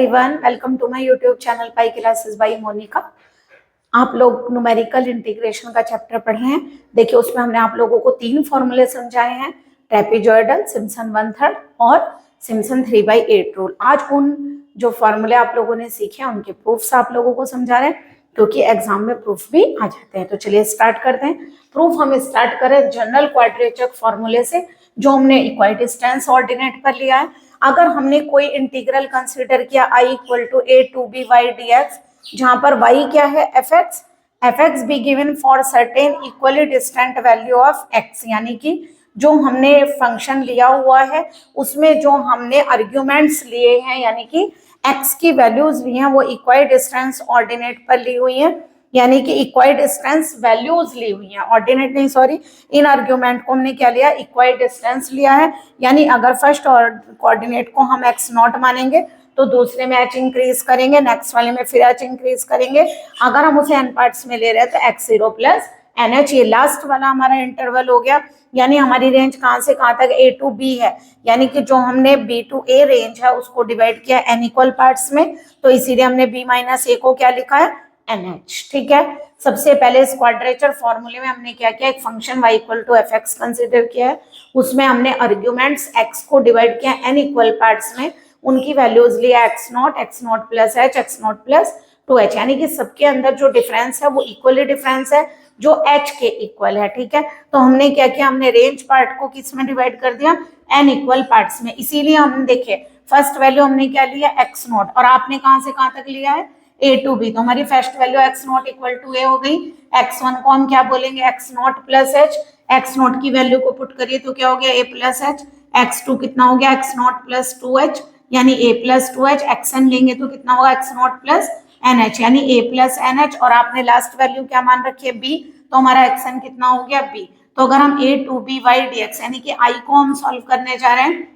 Everyone, welcome to my YouTube channel Pi classes by Monika. आप लोग numerical integration का chapter पढ़ रहे हैं। देखिए उसमें हमने आप लोगों को 3 फॉर्मूले समझाए हैं, ट्रेपेजॉइडल, सिम्पसन 1/3 और सिम्पसन 3/8 रूल। आज उन जो फॉर्मूले आप लोगों ने सीखे हैं उनके प्रूफ्स आप लोगों को समझा रहे हैं, क्योंकि एग्जाम में प्रूफ भी आ जाते हैं। तो चलिए स्टार्ट करते हैं। प्रूफ हम स्टार्ट करें जनरल क्वाड्रेचर फॉर्मूले से, जो हमने इक्विडिस्टेंस ऑर्डिनेट पर लिया है। अगर हमने कोई इंटीग्रल कंसीडर किया i equal to a to b y dx, जहां पर y क्या है fx be given for certain equally distant value of x, यानी कि जो हमने फंक्शन लिया हुआ है उसमें जो हमने आर्ग्यूमेंट्स लिए हैं यानी कि x की वैल्यूज ली हैं वो इक्वल डिस्टेंस ऑर्डिनेट पर ली हुई हैं, यानी कि इक्वल डिस्टेंस वैल्यूज ली हुई हैं, ऑर्डिनेट नहीं सॉरी। इन आर्ग्यूमेंट को हमने क्या लिया, इक्वल डिस्टेंस लिया है। यानी अगर फर्स्ट कोऑर्डिनेट को हम x नॉट मानेंगे तो दूसरे में h इंक्रीज करेंगे, नेक्स्ट वाले में फिर h इंक्रीज करेंगे। अगर हम उसे n पार्ट्स में ले रहे हैं तो x0 प्लस NH, ये लास्ट वाला हमारा इंटरवल हो गया। यानी हमारी रेंज कहाँ से कहाँ तक a टू b है, यानी कि जो हमने b टू a रेंज है उसको डिवाइड किया n इक्वल पार्ट्स में, तो इसीलिए हमने b माइनस a को क्या लिखा है, NH। ठीक है, सबसे पहले इस क्वाड्रेचर फॉर्मूले में हमने क्या किया, एक function y equal to fx consider किया है। उसमें हमने आर्ग्यूमेंट्स x को डिवाइड किया n इक्वल पार्ट्स में, उनकी वैल्यूज लिया x not plus h, x not plus 2h, यानी कि सबके अंदर जो डिफरेंस है वो इक्वली डिफरेंस है जो h के इक्वल है। ठीक है, तो हमने क्या किया, हमने रेंज पार्ट को किस में डिवाइड कर दिया, n इक्वल पार्ट्स में। इसीलिए हम देखिए फर्स्ट वैल्यू हमने क्या लिया, x नॉट, और आपने कहां से कहां तक लिया है, a टू b, तो हमारी first value x naught equal to a हो गई। x1 को हम क्या बोलेंगे, x not plus h, x naught की वैल्यू को पुट करिए तो क्या हो गया, a प्लस h। x2 कितना हो गया, x नॉट प्लस 2h, यानी a प्लस 2h। xn लेंगे तो कितना होगा, x नॉट प्लस nh, यानी a प्लस nh, और आपने लास्ट वैल्यू क्या मान रखी है, b, तो हमारा xn कितना हो गया, b। तो अगर हम a to b y dx यानी कि i को हम सॉल्व करने जा रहे हैं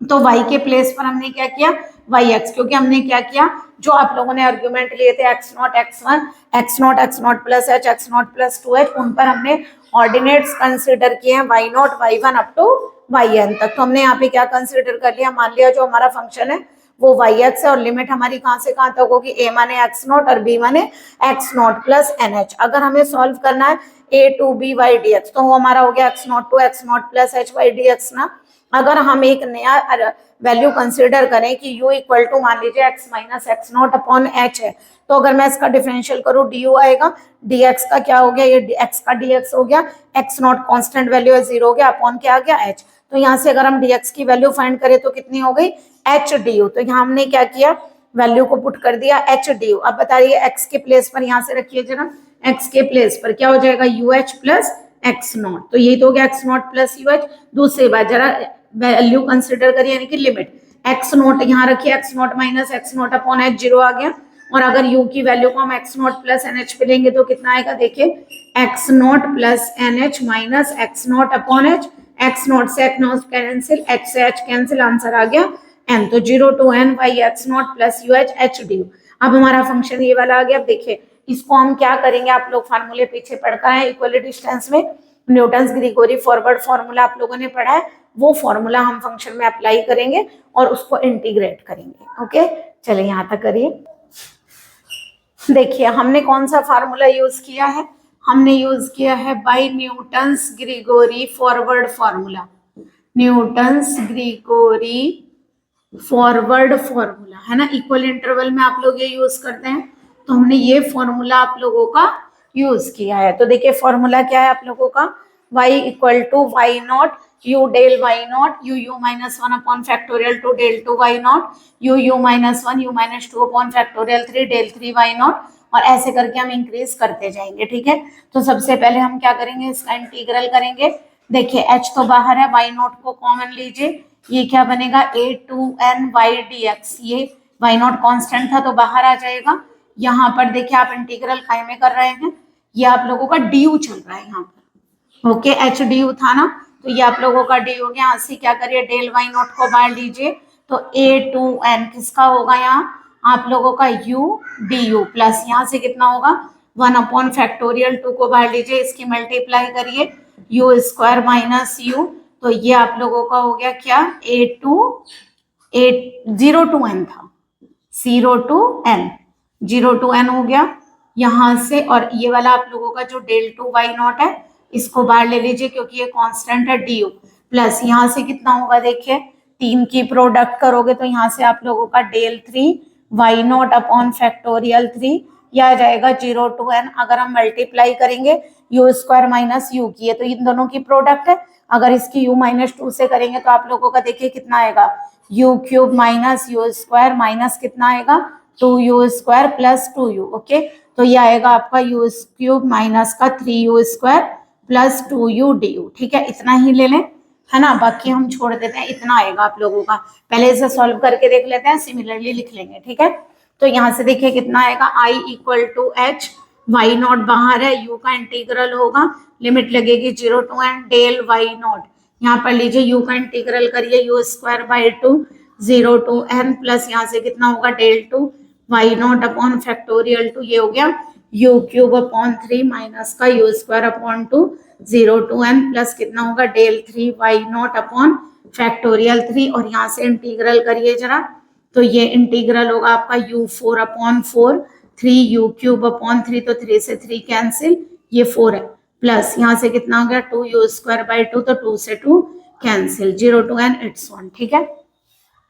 तो y के प्लेस पर हमने क्या किया, yx, क्योंकि हमने क्या किया, जो आप लोगों ने आर्ग्यूमेंट लिए थे x naught x1, x not plus h, x not plus 2h, उन पर हमने ऑर्डिनेट्स कंसीडर किए हैं y naught y1 up to yn तक। तो हमने यहाँ पे क्या कंसीडर कर लिया, मान लिया जो हमारा फंक्शन है वो yx है और लिमिट हमारी कहाँ से कहाँ तक होगी, a माने x नॉट और b माने x नॉट प्लस nh। अगर हमें सॉल्व करना है a to b y dx तो वो हमारा हो गया x not to x not plus h y dx ना। अगर हम एक नया वैल्यू कंसीडर करें कि u इक्वल टू मान लीजिए x minus X naught upon h है, तो अगर मैं इसका डिफरेंशियल करूँ du आएगा, dx का क्या हो गया, ये x का dx हो गया, x नॉट कांस्टेंट वैल्यू है 0 हो गया, अपॉन क्या आ गया h। तो यहाँ से अगर हम dx की वैल्यू फाइंड करें तो कितनी हो गई, h du। तो यहाँ हमने क्या किया, वैल्यू को पुट कर दिया h du। अब बताइए x के प्लेस पर, यहाँ से रखिए जरा, x के प्लेस पर क्या हो जाएगा, uh प्लस x नॉट, तो यही तो हो गया x नॉट प्लस uh। दूसरी बात जरा वैल्यू कंसीडर करिए, यानी कि लिमिट x नॉट यहाँ रखिए, x not minus X naught upon h 0 आ गया, और अगर u की वैल्यू को हम x नॉट प्लस nh पे लेंगे तो कितना आएगा, देखिए x not plus nh minus X naught upon h, x not से x नॉट कैंसिल, h से h कैंसिल, आंसर आ गया n। तो 0 to n by x not plus uh h du। अब हमारा फंक्शन ये वाला आ गया। अब देखिए इसको हम क्या करेंगे, आप लोग फार्मूले पीछे पढ़कर आए, इक्वली डिस्टेंस में न्यूटन्स ग्रीगोरी फॉरवर्ड फार्मूला आप लोगों ने पढ़ा है, वो फॉर्मूला हम फंक्शन में अप्लाई करेंगे और उसको इंटीग्रेट करेंगे। ओके, चलिए यहाँ तक करिए। देखिए हमने कौन सा फार्मूला यूज किया है, हमने यूज किया है by Newton's Gregory forward formula, Newton's Gregory forward formula है ना। इक्वल इंटरवल में आप लोग ये यूज करते हैं, तो हमने ये फॉर्मूला आप लोगों का यूज किया है। तो देखिए फॉर्मूला क्या है आप लोगों का, y equal to Y naught u del Y naught u minus 1 upon factorial two del two Y naught u minus 1 u minus 2 upon factorial 3 del 3 Y naught, और ऐसे करके हम इंक्रीज करते जाएंगे। ठीक है, तो सबसे पहले हम क्या करेंगे, इसका इंटीग्रल करेंगे। देखिए h तो बाहर है, y नॉट को कॉमन लीजिए, ये क्या बनेगा, a to n y dx, ये y नॉट कॉन्स्टेंट था तो बाहर आ जाएगा। यहाँ पर देखिए आप इंटीग्रल काय में कर रहे हैं, ये आप लोगों का du चल रहा है यहाँ पर। ओके, h du था ना, तो ये आप लोगों का d हो गया। यहाँ से क्या करिए, डेल y नॉट को बाहर लीजिए, तो a टू n किसका होगा, यहाँ आप लोगों का u du प्लस यहाँ से कितना होगा, 1 अपॉन फैक्टोरियल 2 को बाहर लीजिए, इसकी मल्टीप्लाई करिए u स्क्वायर माइनस u, तो ये आप लोगों का हो गया क्या, a 0 टू n था, 0 टू n, 0 टू n हो गया यहाँ से। और ये वाला आप लोगों का जो del 2 y नॉट है इसको बाहर ले लीजिए क्योंकि ये कांस्टेंट है du, प्लस यहाँ से कितना होगा देखिए, तीन की प्रोडक्ट करोगे तो यहाँ से आप लोगों का del 3 y not upon factorial 3, यह आ जाएगा 0 टू n। अगर हम मल्टीप्लाई करेंगे u स्क्वायर माइनस u की है तो इन दोनों की प्रोडक्ट है, अगर इसकी u माइनस 2 से करेंगे तो आप लोगों का देखिए कितना आएगा, u cube minus u square minus कितना आएगा 2u square plus 2u। Okay, तो ये आएगा आपका u क्यूब माइनस का 3u square plus 2u du। ठीक है, इतना ही ले लें, है ना, बाकी हम छोड़ देते हैं, इतना आएगा आप लोगों का। पहले इसे सॉल्व करके देख लेते हैं, सिमिलरली लिख लेंगे। ठीक है, तो यहाँ से देखिए कितना आएगा, i equal to H, Y naught बाहर है, u का इंटीग्रल होगा, लिमिट लगेगी 0 to n, del Y naught, यहाँ पर लीजिए u का इंटीग्रल करिए, u square by 2 0 to n, plus यहाँ से कितना होगा del 2 why not upon factorial 2, ये हो गया u क्यूब अपॉन 3 माइनस का u square upon 2 0 to n, plus कितना होगा del 3 why not upon factorial 3, और यहाँ से इंटीग्रल करिए जरा, तो ये इंटीग्रल होगा आपका u4 upon 4, 3u cube upon 3, तो 3 से 3 कैंसिल, ये 4 है, प्लस यहाँ से कितना हो गया 2u स्क्वायर बाई 2, तो 2 से 2 कैंसिल, 0 टू n इट्स 1। ठीक है,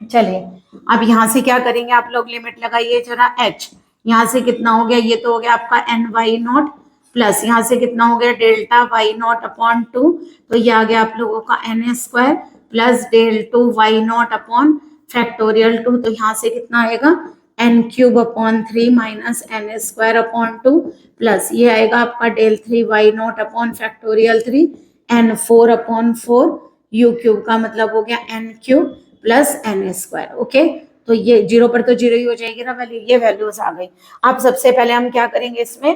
चलिए अब यहाँ से क्या करेंगे आप लोग, लिमिट लगाइए जरा h, यहाँ से कितना हो गया, ये तो हो गया आपका एन वाई नॉट, प्लस यहाँ से कितना हो गया डेल्टा वाई नॉट अपॉन 2, तो ये आ गया आप लोगों का n square plus del 2 why not upon factorial 2, तो यहाँ से कितना आएगा n cube upon 3 minus n square upon 2, plus ये आएगा आपका del 3 why not upon factorial 3, n 4 upon 4, u cube का मतलब हो गया n cube plus n square. Okay, तो ये जीरो पर तो जीरो ही हो जाएगी ना वैल्यू, ये वैल्यूज आ गई। अब सबसे पहले हम क्या करेंगे, इसमें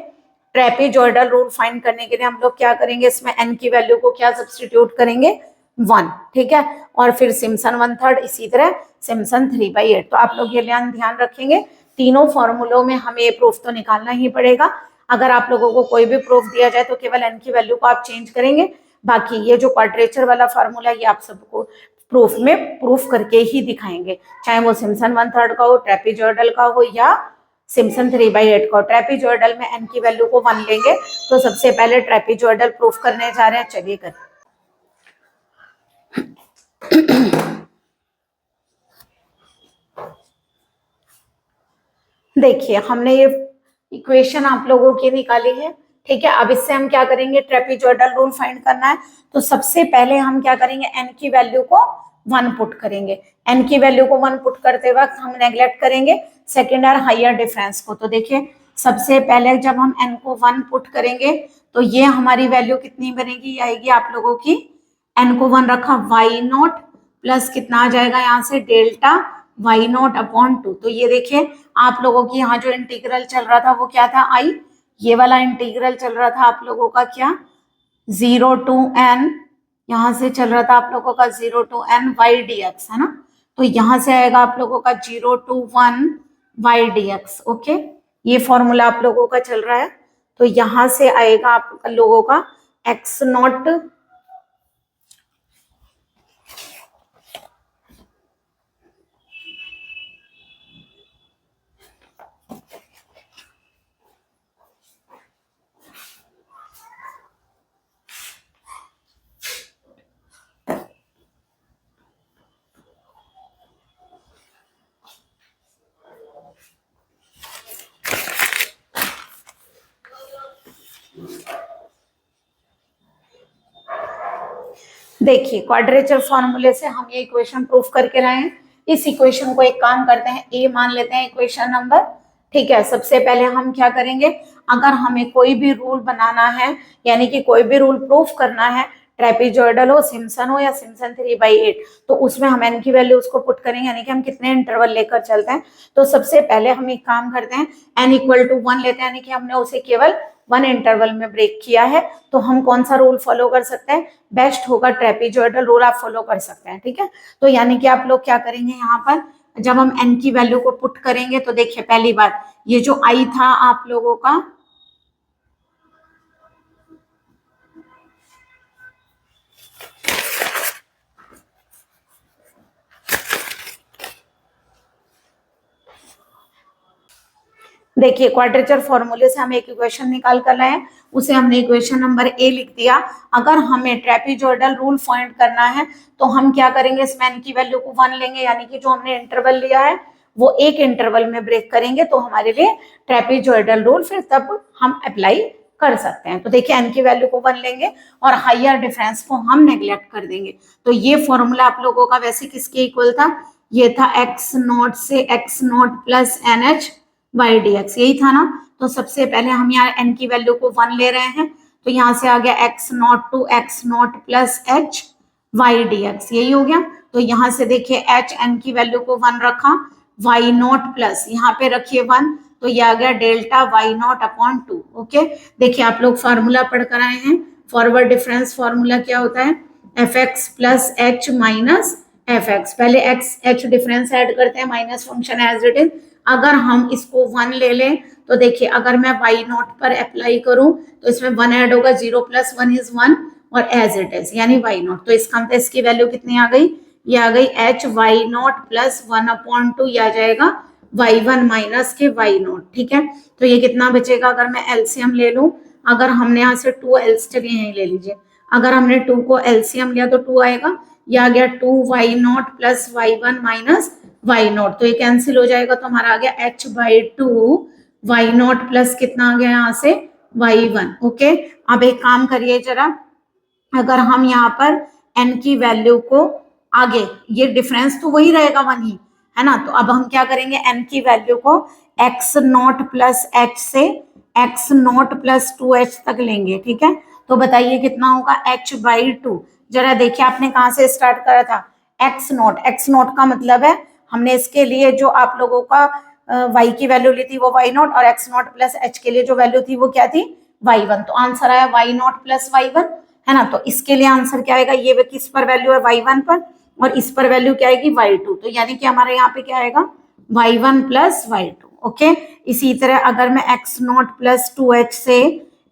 ट्रेपेजॉइडल रूल फाइंड करने के लिए हम लोग क्या करेंगे, इसमें n की वैल्यू को क्या सब्सटीट्यूट करेंगे 1। ठीक है, और फिर सिम्पसन 1/3, इसी तरह सिम्पसन 3/8। तो आप लोग ये ध्यान रखेंगे, तीनों फॉर्मूलों में हमें ये प्रूफ तो निकालना ही पड़ेगा। अगर आप लोगों को कोई भी प्रूफ दिया जाए तो केवल n की वैल्यू को आप चेंज करेंगे, बाकी ये जो क्वाड्रेचर वाला फॉर्मूला ये आप सबको प्रूफ में प्रूफ करके ही दिखाएंगे, चाहे वो सिम्पसन 1/3 का हो, ट्रेपेजॉइडल का हो या सिम्पसन 3/8 का। ट्रेपेजॉइडल में n की वैल्यू को 1 लेंगे, तो सबसे पहले ट्रेपेजॉइडल प्रूफ करने जा रहे हैं, चलिए कर। देखिए हमने ये इक्वेशन आप लोगों की निकाली है। ठीक है, अब इससे हम क्या करेंगे, ट्रेपेजॉइडल रूल फाइंड करना है, तो सबसे पहले हम क्या करेंगे, n की वैल्यू को 1 पुट करेंगे। n की वैल्यू को 1 पुट करते वक्त हम नेग्लेक्ट करेंगे सेकेंड और हायर डिफरेंस को। तो देखिए सबसे पहले जब हम n को 1 पुट करेंगे तो ये हमारी वैल्यू कितनी बनेगी, आएगी आप लोगों की, n को 1 रखा y नॉट प्लस कितना आ जाएगा यहाँ से डेल्टा y नॉट अपॉन 2। तो ये देखिए आप लोगों की यहाँ जो इंटीग्रल चल रहा था वो क्या था, i, ये वाला इंटीग्रल चल रहा था आप लोगों का क्या 0 टू n, यहाँ से चल रहा था आप लोगों का 0 टू n y dx, है ना, तो यहाँ से आएगा आप लोगों का 0 टू 1 y dx। ओके, ये फॉर्मूला आप लोगों का चल रहा है, तो यहाँ से आएगा आप लोगों का x नॉट देखिए क्वाड्रेचर फॉर्मूले से हम ये इक्वेशन प्रूफ करके रहे हैं। इस इक्वेशन को एक काम करते हैं, ए मान लेते हैं इक्वेशन नंबर। ठीक है, सबसे पहले हम क्या करेंगे, अगर हमें कोई भी रूल बनाना है, यानी कि कोई भी रूल प्रूफ करना है, ट्रेपेजॉइडल हो, सिम्पसन हो या सिम्पसन 3/8, तो उसमें हम n की वैल्यू उसको पुट करेंगे, यानी कि हम कितने इंटरवल लेकर चलते हैं। तो सबसे पहले हम एक काम करते हैं, n इक्वल टू 1 लेते हैं, यानी कि हमने उसे केवल 1 इंटरवल में ब्रेक किया है, तो हम कौन सा रूल फॉलो कर सकते हैं, बेस्ट होगा ट्रेपेजॉइडल रूल आप फॉलो कर सकते हैं। ठीक है, तो यानी कि आप लोग क्या करेंगे, यहाँ पर जब हम n की वैल्यू को पुट करेंगे तो देखिए पहली बात, ये जो i था आप लोगों का, देखिए क्वाड्रेचर फॉर्मूले से हम एक इक्वेशन निकाल कर लाए हैं, उसे हमने इक्वेशन नंबर ए लिख दिया। अगर हमें ट्रेपीजॉइडल रूल फाइंड करना है तो हम क्या करेंगे, इसमें n की वैल्यू को 1 लेंगे, यानी कि जो हमने इंटरवल लिया है वो एक इंटरवल में ब्रेक करेंगे, तो हमारे लिए ट्रेपीजॉइडल रूल फिर तब हम अप्लाई कर सकते हैं। तो देखिए n की वैल्यू को 1 लेंगे और हायर डिफरेंस को हम नेग्लेक्ट कर देंगे। तो ये फॉर्मूला आप लोगों का वैसे किसके इक्वल था, ये था x नॉट से x not plus n h y d x, यही था ना। तो सबसे पहले हम यहाँ n की वैल्यू को 1 ले रहे हैं, तो यहाँ से आ गया x not to x not plus h y d x, यही हो गया। तो यहाँ से देखिए h n की वैल्यू को 1 रखा, y नॉट प्लस यहाँ पे रखिए 1, तो ये आ गया delta y not upon 2। Okay, देखिए आप लोग फार्मूला पढ़ कर आए हैं, फॉरवर्ड डिफरेंस फार्मूला क्या होता है, f x plus h minus f x. पहले एक्स एच डिफरेंस ऐड करते हैं, minus function as it is. अगर हम इसको 1 ले लें तो देखिए अगर मैं y नॉट पर अप्लाई करूं तो इसमें 1 ऐड होगा, 0 प्लस 1 इज 1 और एज इट इज यानी y नॉट। तो इसका मतलब इसकी वैल्यू कितनी आ गई, ये आ गई h Y nought plus 1 upon 2, ये आ जाएगा y1 माइनस के y नॉट। ठीक है, तो ये कितना बचेगा, अगर मैं एलसीएम ले लूं, अगर हमने यहाँ से 2 चलिए यहीं ले लीजिए, अगर हमने 2 को एलसीएम लिया तो 2 आएगा, ये आ गया 2 Y nought plus y1 minus y nought, तो ये कैंसिल हो जाएगा, तो हमारा आ गया h by 2 Y nought plus कितना आ गया यहाँ से y1। ओके, अब एक काम करिए जरा, अगर हम यहाँ पर n की वैल्यू को आगे, ये डिफरेंस तो वही रहेगा 1 ही है ना, तो अब हम क्या करेंगे, n की वैल्यू को x नॉट प्लस h से x नॉट प्लस 2h तक लेंगे। ठीक है, तो बताइए कितना होगा h बाई 2। जरा देखिए आपने कहाँ से स्टार्ट करा था, x नॉट का मतलब है हमने इसके लिए जो आप लोगों का y की वैल्यू ली थी वो y नॉट, और x नॉट प्लस h के लिए जो वैल्यू थी वो क्या थी y1। तो आंसर आया y नॉट प्लस y1 है ना। तो इसके लिए आंसर क्या आएगा, ये किस पर वैल्यू है y1 पर, और इस पर वैल्यू क्या आएगी y2, तो यानी कि हमारे यहाँ पे क्या आएगा y1 प्लस y2। ओके, इसी तरह अगर मैं x नॉट प्लस 2h से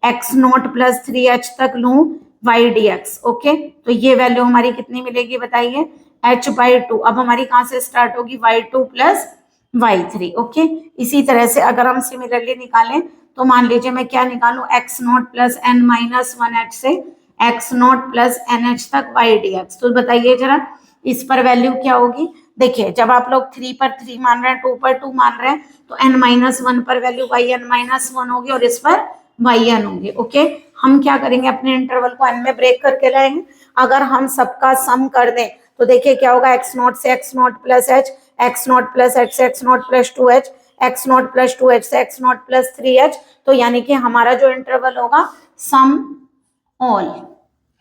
x नॉट प्लस 3h तक लूं वाई डी एक्स। ओके, तो ये वैल्यू हमारी कितनी मिलेगी बताइए, h बाई 2। अब हमारी कहाँ से स्टार्ट होगी, y2 प्लस y3। ओके, इसी तरह से अगर हम सिमिलरली निकालें तो मान लीजिए मैं क्या निकालूं, x not plus n minus 1h से x नॉट प्लस nh तक वाई डी एक्स। तो बताइए जरा इस पर वैल्यू क्या होगी। देखिए जब आप लोग 3 पर 3 मान रहे हैं, 2 पर 2 मान रहे हैं, तो n माइनस 1 पर वैल्यू yn माइनस 1 होगी और इस पर yn होगी। ओके, हम क्या करेंगे, अपने इंटरवल को n में ब्रेक करके लाएंगे। अगर हम सबका सम कर दें तो देखिए क्या होगा, x नॉट से x not plus h, x not plus h से x not plus 2h, x not plus 2h से x नॉट प्लस 3h। तो यानी कि हमारा जो इंटरवल होगा सम ऑल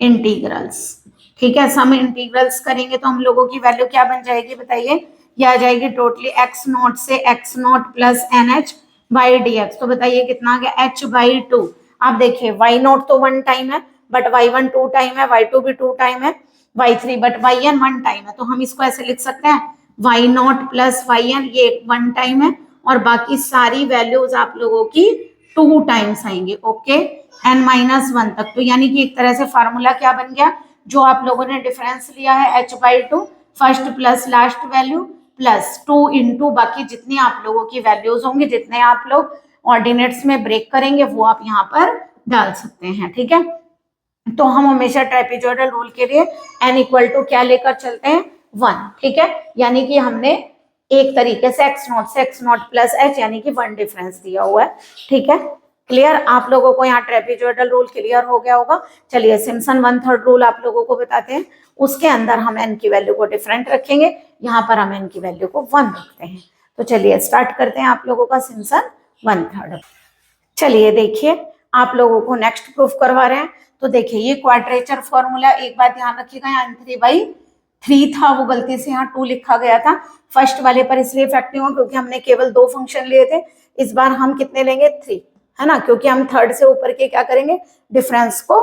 इंटीग्रल्स। ठीक है, सम इंटीग्रल्स करेंगे तो हम लोगों की वैल्यू क्या बन जाएगी बताइए, ये आ जाएगी टोटली x नॉट से x not plus n h by d x. तो बताइए कितना आ गया, h बाई 2। आप देखिए y नॉट तो 1 टाइम है, बट y1 2 टाइम है, y2 भी 2 टाइम है, y3 बट yn 1 टाइम है। तो हम इसको ऐसे लिख सकते हैं y नॉट प्लस yn, ये 1 टाइम है, और बाकी सारी वैल्यूज आप लोगों की 2 टाइम्स आएंगे। ओके, n माइनस 1 तक। तो यानी कि एक तरह से फार्मूला क्या बन गया, जो आप लोगों ने डिफरेंस लिया है h by 2, first plus last value plus 2 into बाकी जितनी आप लोगों की वैल्यूज होंगी, जितने आप लोग ऑर्डिनेट्स में ब्रेक करेंगे वो आप यहाँ पर डाल सकते हैं। ठीक है, तो हम हमेशा ट्रेपीजॉइडल रूल के लिए n इक्वल टू क्या लेकर चलते हैं, 1। ठीक है, यानी कि हमने एक तरीके से x नॉट प्लस h यानी कि 1 डिफरेंस दिया हुआ है। ठीक है, क्लियर, आप लोगों को यहाँ ट्रेपीजॉइडल रूल क्लियर हो गया होगा। चलिए सिम्पसन 1/3 रूल आप लोगों को बताते हैं, उसके अंदर हम n की वैल्यू को डिफरेंट रखेंगे, यहाँ पर हम n की वैल्यू को 1 रखते हैं। तो चलिए स्टार्ट करते हैं आप लोगों का सिम्पसन 1/3। चलिए देखिए आप लोगों को नेक्स्ट प्रूफ करवा रहे हैं। तो देखिए ये क्वाड्रेचर फॉर्मूला, एक बात ध्यान रखिएगा, यहाँ 3/3 था, वो गलती से यहाँ 2 लिखा गया था फर्स्ट वाले पर, इसलिए इफेक्टिव हो क्योंकि हमने केवल 2 फंक्शन लिए थे। इस बार हम कितने लेंगे, 3 है ना, क्योंकि हम थर्ड से ऊपर के क्या करेंगे, डिफरेंस को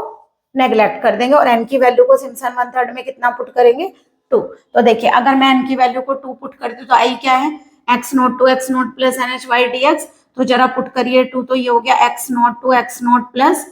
नेग्लेक्ट कर देंगे, और n की वैल्यू को सिम्पसन 1/3 में कितना पुट करेंगे, 2। तो देखिए अगर मैं n की वैल्यू को 2 पुट कर दूं तो i क्या है, x not to x not plus n h y d x. तो जरा पुट करिए 2, तो ये हो गया x not to x not plus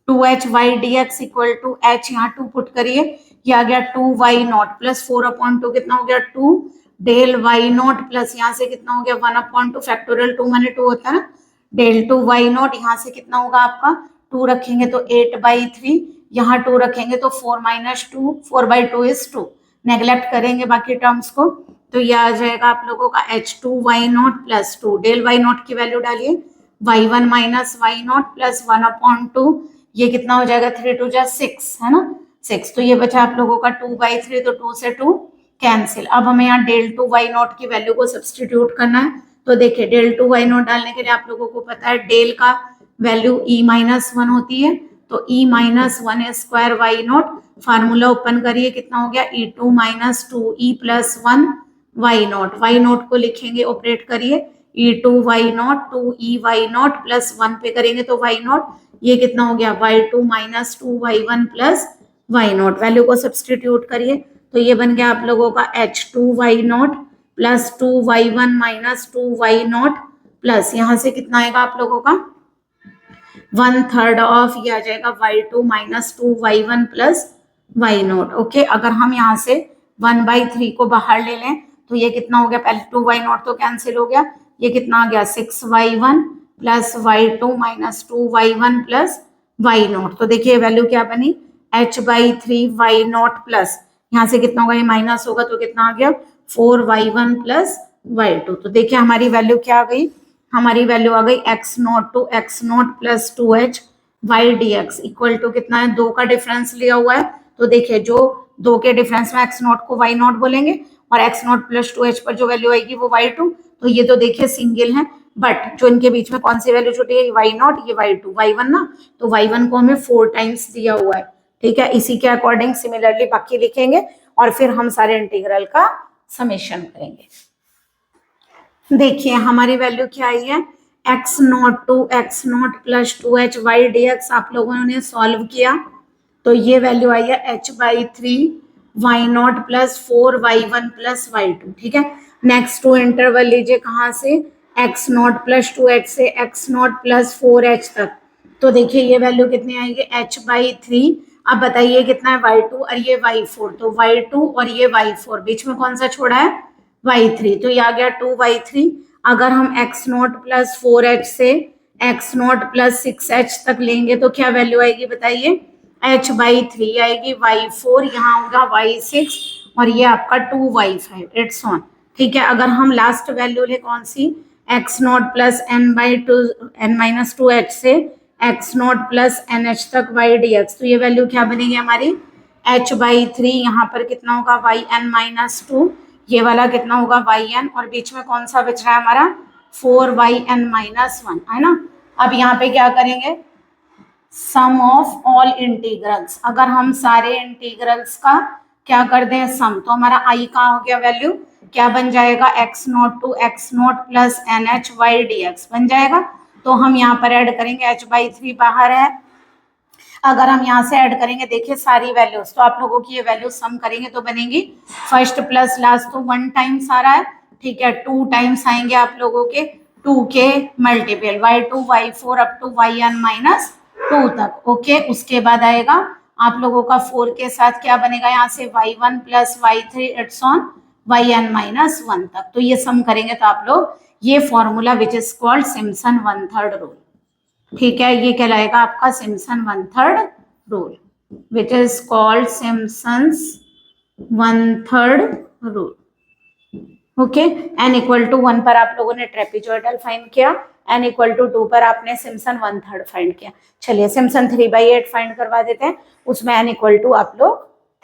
2h y d x equal to h, यहाँ 2 पुट करिए, ये आ गया 2y नॉट प्लस 4/2, कितना हो गया 2 डेल y नॉट प्लस यहाँ से कितना हो गया 1/2, फैक्टोरियल 2 माने 2 होता है ना, डेल टू वाई नॉट, यहाँ से कितना होगा आपका 2 रखेंगे तो 8/3, यहाँ 2 रखेंगे तो 4 - 2, 4/2 इज 2, नेग्लेक्ट करेंगे बाकी टर्म्स को, तो ये आ जाएगा आप लोगों का h2y0 + 2, डेल वाई नॉट की वैल्यू डालिए, y1 - y0 + 1/2, ये कितना हो जाएगा 3 × 2 = 6 है ना, 6, तो ये बचा आप लोगों का 2/3, तो 2 से 2 कैंसिल। अब हमें यहाँ डेल टू वाई नॉट की वैल्यू को सब्सटीट्यूट करना है, तो देखिए डेल टू वाई नॉट डालने के लिए आप लोगों को पता है डेल का वैल्यू e-1 होती है, तो e-1 why not, formula open करिए, कितना हो गया e2 - 2e + 1 why not, why not को लिखेंगे, ऑपरेट करिए, e2 why not 2e why not + 1 पे करेंगे तो वाई नॉट, ये कितना हो गया y2 - 2y1 + y nought, value को सब्सटीट्यूट करिए, तो ये बन गया आप लोगों का h2y0 + 2y1 - 2y0 प्लस यहाँ से कितना आएगा आप लोगों का 1/3 ऑफ, ये आ जाएगा y2 - 2y1 + y0। ओके, अगर हम यहाँ से 1/3 को बाहर ले लें तो ये कितना हो गया, पहले 2y0 तो कैंसिल हो गया, ये कितना आ गया 6y1 + y2 - 2y1 + y0, तो देखिए वैल्यू क्या बनी h/3y0 प्लस यहाँ से कितना होगा, ये माइनस होगा तो कितना आ गया 4y1 + y2, तो देखिए हमारी वैल्यू क्या आ गई, हमारी वैल्यू आ गई x0 to x0 + 2h y dx equal to कितना है, 2 का डिफरेंस लिया हुआ है, तो देखिए जो 2 के डिफरेंस में x0 को y0 बोलेंगे और x0 + 2h पर जो वैल्यू आएगी वो y2, तो ये तो देखिए सिंगल है, बट जो इनके बीच में कौन सी वैल्यू छूटी है, y0, ये y2, y1 ना, तो y1 को हमें 4 टाइम्स दिया हुआ है, ठीक है, इसी के अकॉर्डिंग सिमिलरली बाकी लिखेंगे और फिर हम सारे इंटीग्रल का समेशन करेंगे। देखिए हमारी वैल्यू क्या आई है, x0 to x0 + 2h y dx, आप लोगों ने सॉल्व किया तो ये वैल्यू आई है h/3y0 + 4y1 + y2, ठीक है। नेक्स्ट टू इंटरवल लीजिए, कहाँ से, x0 + 2h से x0 + 4h तक, तो देखिए ये वैल्यू कितनी आएगी h/3, अब बताइए कितना है y2 और ये y4, तो y2 और ये y4, बीच में कौन सा छोड़ा है y3, तो ये आ गया 2y3, अगर हम x0 + 4h से x0 + 6h तक लेंगे तो क्या वैल्यू आएगी बताइए, h/3 आएगी, y4 यहाँ होगा y6 और ये आपका 2y5, इट्स ऑन, ठीक है। अगर हम लास्ट वैल्यू ले कौन सी, x0 + n-2h से x0 + nh तक y dx, तो ये वैल्यू क्या बनेगी हमारी h/3, यहाँ पर कितना होगा yn - 2, ये वाला कितना होगा yn, और बीच में कौन सा बच रहा है हमारा 4yn - 1 है ना। अब यहाँ पे क्या करेंगे, सम ऑफ ऑल इंटीग्रल्स, अगर हम सारे इंटीग्रल्स का क्या कर दें सम, तो हमारा आई का हो गया वैल्यू, क्या बन जाएगा x0 to x0 + nh y dx बन जाएगा, तो हम यहाँ पर ऐड करेंगे h/3 बाहर है, अगर हम यहाँ से ऐड करेंगे देखिए सारी वैल्यूज, तो आप लोगों की ये वैल्यू सम करेंगे तो बनेगी फर्स्ट प्लस लास्ट, तो 1 टाइम्स आ रहा है, ठीक है, 2 टाइम्स आएंगे आप लोगों के 2 के multiple y2 y4 up to yn - 2 तक, ओके। उसके बाद आएगा आप लोगों का 4 के साथ क्या बनेगा, यहाँ से y1 + y3 it's on yn - 1 तक, तो ये सम करेंगे तो आप लोग ये formula which is called Simpson 1/3 rule, ठीक है, ये कहलाएगा आपका Simpson 1/3 rule which is called Simpson's 1/3 rule, okay. n = 1 पर आप लोगों ने ट्रेपेजॉइडल फाइंड किया, n = 2 पर आपने सिम्पसन 1/3 फाइंड किया, चलिए सिम्पसन 3/8 फाइंड करवा देते हैं, उसमें n = आप लोग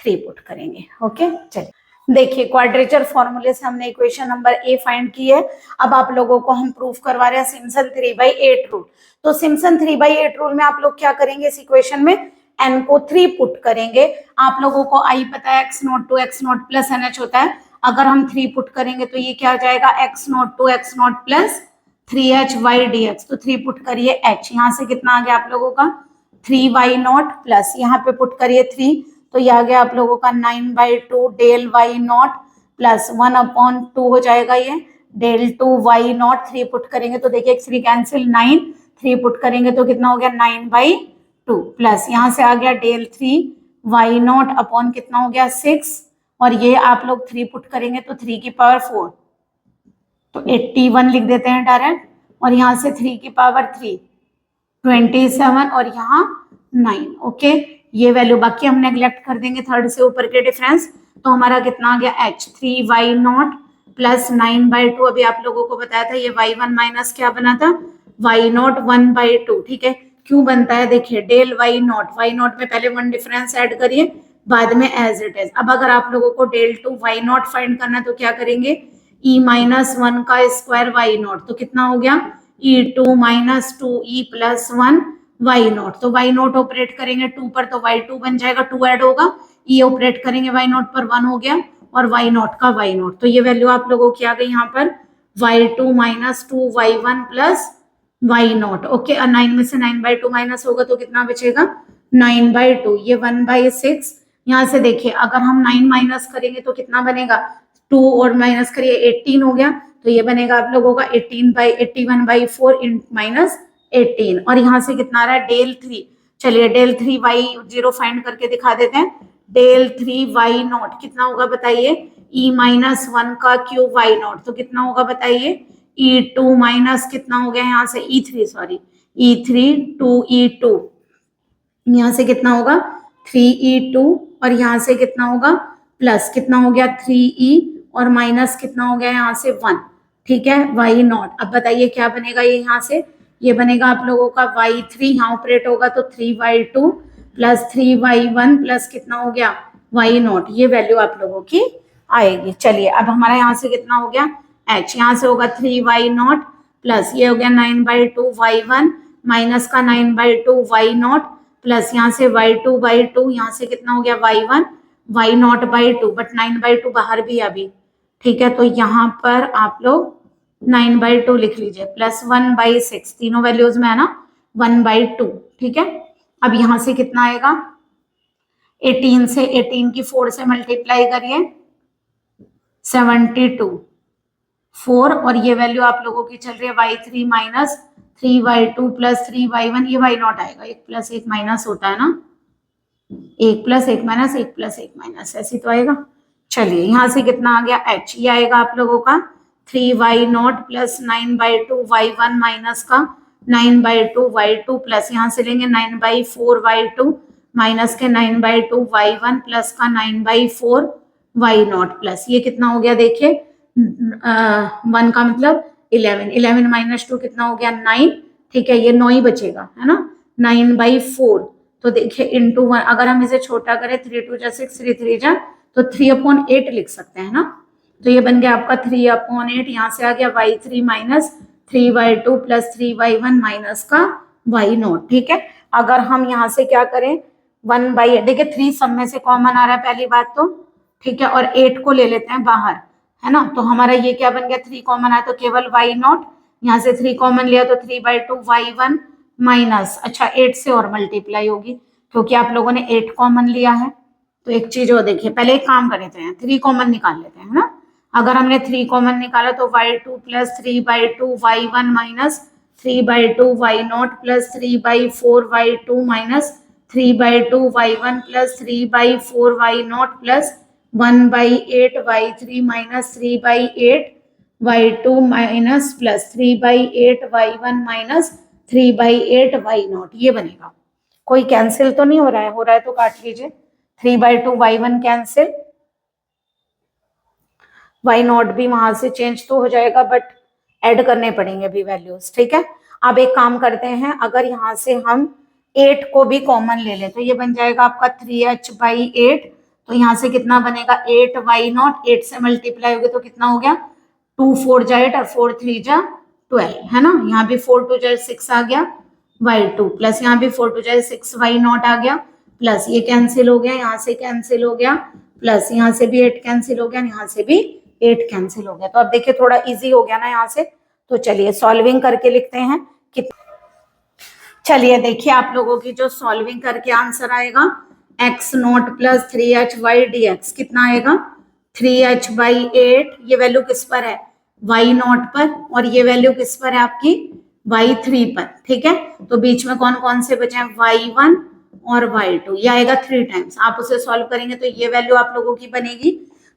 3 पुट करेंगे, ओके। चलिए देखिए क्वाड्रेचर फॉर्मूले से हमने इक्वेशन नंबर ए फाइंड की है, अब आप लोगों को हम प्रूफ करवा रहे हैं सिम्पसन 3/8 रूल, तो सिम्पसन 3/8 रूल में आप लोग क्या करेंगे, इस इक्वेशन में n को 3 पुट करेंगे, आप लोगों को i पता है x0 to x0 + nh होता है, अगर हम 3 पुट करेंगे तो ये क्या आ जाएगा x0 to x0 + 3h y dx, तो 3 पुट करिए h, यहाँ से कितना आ गया आप लोगों का 3y0 प्लस यहाँ पे पुट करिए 3, तो ये आ गया आप लोगों का 9/2 डेल y0 प्लस 1/2 हो जाएगा ये डेल 2y0, 3 पुट करेंगे तो देखिए 3 कैंसिल 9, 3 पुट करेंगे तो कितना हो गया 9/2 प्लस यहाँ से आ गया डेल 3y0 अपॉन कितना हो गया 6, और ये आप लोग 3 पुट करेंगे तो 3 की पावर 4, तो 81 लिख देते हैं डायरेक्ट, और यहाँ से 3 की पावर 3 27 और यहाँ 9। ओके, ये वैल्यू बाकी हम नेग्लेक्ट कर देंगे थर्ड से ऊपर के डिफरेंस। तो हमारा कितना आ गया h 3y0 प्लस 9/2। अभी आप लोगों को बताया था ये y1 माइनस क्या बना था y0 1/2। ठीक है, क्यों बनता है देखिए डेल y0 में पहले 1 डिफरेंस ऐड करिए बाद में एज इट इज। अब अगर आप लोगों को डेल 2 y0 फाइंड करना है तो क्या करेंगे e माइनस 1 का स्क्वायर y0 तो कितना हो गया e2 minus 2e plus 1 y0। तो y0 ऑपरेट करेंगे 2 पर तो y2 बन जाएगा, 2 ऐड होगा, e ऑपरेट करेंगे y0 पर 1 हो गया और y0 का y0। तो ये वैल्यू आप लोगों की आ गई यहाँ पर y2 minus 2y1 plus y0। Okay, और 9 में से 9/2 माइनस होगा तो कितना बचेगा 9/2। ये 1/6। यहाँ से देखिए अगर हम 9 माइनस करेंगे तो कितना बनेगा 2 और माइनस करिए 18 हो गया। तो ये बनेगा आप लोगों का 81/4 माइनस 18। और यहाँ से कितना आ रहा है डेल 3। चलिए डेल 3y0 फाइंड करके दिखा देते हैं। डेल 3y0 कितना होगा बताइए e माइनस 1 का क्यूब y0 तो कितना होगा बताइए e2 माइनस कितना हो गया यहाँ से e3 सॉरी e3 2e2। यहाँ से कितना होगा 3e2 और यहाँ से कितना होगा प्लस कितना हो गया 3e और माइनस कितना हो गया यहाँ से 1। ठीक है y0। अब बताइए क्या बनेगा ये यहाँ से ये बनेगा आप लोगों का y3 यहाँ ऑपरेट होगा तो 3y2 प्लस 3y1 प्लस कितना हो गया y0। ये वैल्यू आप लोगों की आएगी। चलिए अब हमारा यहाँ से कितना हो गया h यहाँ से होगा 3y0 प्लस ये हो गया 9/2 y1 माइनस का 9/2 y0 प्लस यहाँ से y2/2 यहाँ से कितना हो गया y1 y0/2 बट 9/2 बाहर भी अभी। ठीक है, तो यहाँ पर आप लोग 9/2 लिख लीजिए प्लस 1/6 तीनों वैल्यूज में है ना 1/2। ठीक है, अब यहाँ से कितना आएगा 18 से 18 की 4 से मल्टीप्लाई करिए 72 4 और ये वैल्यू आप लोगों की चल रही है y3 minus 3y2 plus 3y1। ये y0 आएगा 1 प्लस 1 माइनस होता है ना 1 प्लस 1 माइनस 1 प्लस 1 माइनस ऐसे तो आएगा। चलिए यहाँ से कितना आ गया h ये आएगा आप लोगों का 3y0 प्लस 9/2 y1 माइनस का 9/2 y2 प्लस यहाँ से लेंगे 9/4 y2 माइनस के 9/2 y1 प्लस का 9/4 y0 प्लस ये कितना हो गया देखिए 1 का मतलब 11 माइनस 2 कितना हो गया 9। ठीक है, ये 9 ही बचेगा है ना 9/4। तो देखिए इंटू 1 अगर हम इसे छोटा करें 3 2 जा 6 3 3 जा तो 3/8 लिख सकते हैं ना। तो ये बन गया आपका 3/8। यहाँ से आ गया y3 minus 3y2 plus 3y1 minus का y0। ठीक है, अगर हम यहाँ से क्या करें 1/8 देखिए 3 सब में से कॉमन आ रहा है पहली बात तो। ठीक है, और 8 को ले लेते हैं बाहर है ना तो हमारा ये क्या बन गया 3 कॉमन आया तो केवल y0। यहाँ से 3 कॉमन लिया तो 3/2 y1 माइनस अच्छा 8 से और मल्टीप्लाई होगी क्योंकि आप लोगों ने 8 कॉमन लिया है। तो एक चीज और देखिए पहले एक काम कर लेते हैं 3 कॉमन निकाल लेते हैं ना। अगर हमने 3 कॉमन निकाला तो y2 plus 3/2 y1 minus 3/2 y0 plus 3/4 y2 minus 3/2 y1 plus 3/4 y0 plus 1/8 y3 minus 3/8 y2 minus plus 3/8 y1 minus 3/8 y0। ये बनेगा। कोई कैंसिल तो नहीं हो रहा है तो काट लीजिए 3/2 y1 कैंसिल y0 भी वहां से चेंज तो हो जाएगा बट ऐड करने पड़ेंगे अभी वैल्यूज। ठीक है, अब एक काम करते हैं अगर यहाँ से हम 8 को भी कॉमन ले लें तो ये बन जाएगा आपका 3h/8। तो यहाँ से कितना बनेगा 8y0 8 से मल्टीप्लाई हो गया तो कितना हो गया 2 4 जा 8 और 4 3 जा 12 है ना। यहाँ भी 4 2 जा 6 आ गया y2 प्लस यहाँ भी 4 2 जा 6 y0 आ गया प्लस ये कैंसिल हो गया यहाँ से कैंसिल हो गया प्लस यहाँ से भी 8 कैंसिल हो गया यहाँ से भी 8 कैंसिल हो गया। तो अब देखिए थोड़ा इजी हो गया ना यहाँ से। तो चलिए सॉल्विंग करके लिखते हैं कि चलिए देखिए आप लोगों की जो सॉल्विंग करके आंसर आएगा x0 प्लस 3hy dx कितना आएगा 3h/8। ये वैल्यू किस पर है y0 पर और ये वैल्यू किस पर है आपकी y3 पर। ठीक है, तो बीच में कौन कौन से बचे हैं y1 और y2। ये आएगा 3 टाइम्स। आप उसे सॉल्व करेंगे तो ये वैल्यू आप लोगों की बनेगी।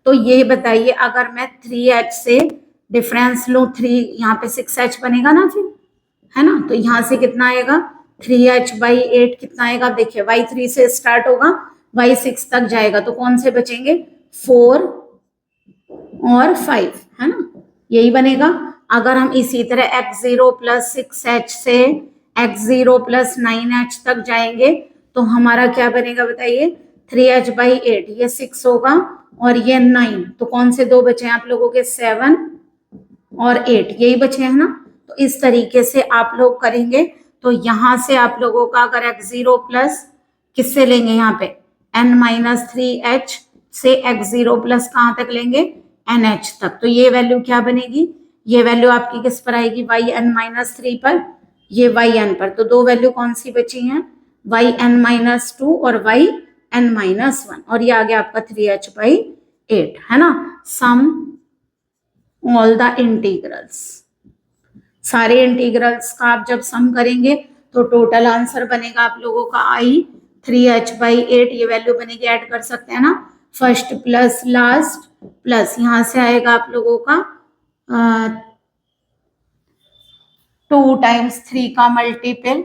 तो ये बताइए अगर मैं 3h से डिफरेंस लूं 3 यहाँ पे 6h बनेगा ना फिर है ना। तो यहाँ से कितना आएगा 3h/8 कितना आएगा, देखिए y3 से स्टार्ट होगा y6 तक जाएगा, तो कौन से बचेंगे 4 और 5, है ना, यही बनेगा। अगर हम इसी तरह x0 + 6h से x0 + 9h तक जाएंगे तो हमारा क्या बनेगा बताइए, 3h/8, ये 6 होगा और ये 9, तो कौन से दो बचे हैं आप लोगों के 7 और 8, यही बचे हैं ना। तो इस तरीके से आप लोग करेंगे। तो यहां से आप लोगों का अगर x0 प्लस किससे लेंगे, यहाँ पे n-3h से x0 प्लस कहाँ तक लेंगे nh तक, तो ये वैल्यू क्या बनेगी, ये वैल्यू आपकी किस पर आएगी yn-3 पर, ये yn पर। तो दो वैल्यू कौन सी बची हैं, yn-2 और yn-1, और ये आ गया आपका 3h/8, है ना। सम ऑल द इंटीग्रल्स, सारे इंटीग्रल्स का आप जब सम करेंगे तो टोटल आंसर बनेगा आप लोगों का i 3h/8, ये वैल्यू बनेगी, ऐड कर सकते हैं ना, फर्स्ट प्लस लास्ट प्लस यहां से आएगा आप लोगों का 2 × 3 का मल्टीपल,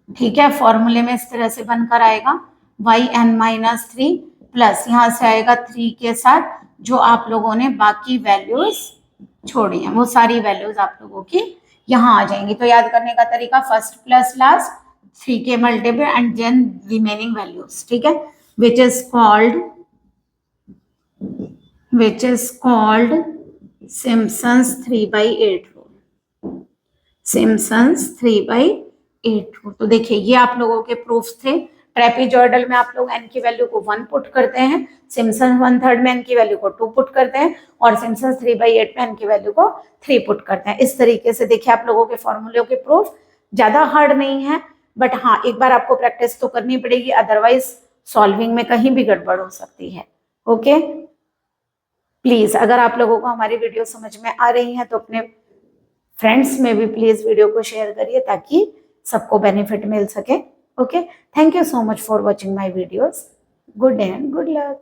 ठीक है, फॉर्मूले में इस तरह से बनकर आएगा yn-3 प्लस यहां से आएगा 3 के साथ जो आप लोगों ने बाकी वैल्यूज छोड़ी हैं, वो सारी वैल्यूज आप लोगों की यहाँ आ जाएंगी। तो याद करने का तरीका, फर्स्ट प्लस लास्ट 3 के multiple and then remaining values, ठीक है, which is called Simpson's 3/8 rule, Simpson's 3/8 rule। तो देखिए ये आप लोगों के प्रूफ्स थे। ट्रेपीजॉइडल में आप लोग n की वैल्यू को 1 पुट करते हैं, सिम्पसन 1/3 में n की वैल्यू को 2 पुट करते हैं, और सिम्पसन 3/8 में n की वैल्यू को 3 पुट करते हैं। इस तरीके से देखिए आप लोगों के फॉर्मूलों के प्रूफ ज्यादा हार्ड नहीं है, बट हाँ एक बार आपको प्रैक्टिस तो करनी पड़ेगी, अदरवाइज सॉल्विंग में कहीं भी गड़बड़ हो सकती है। ओके, प्लीज अगर आप लोगों को हमारी वीडियो समझ में आ रही है तो अपने फ्रेंड्स में भी प्लीज वीडियो को शेयर करिए ताकि सबको बेनिफिट मिल सके। Okay, thank you so much for watching my videos. Good day and good luck.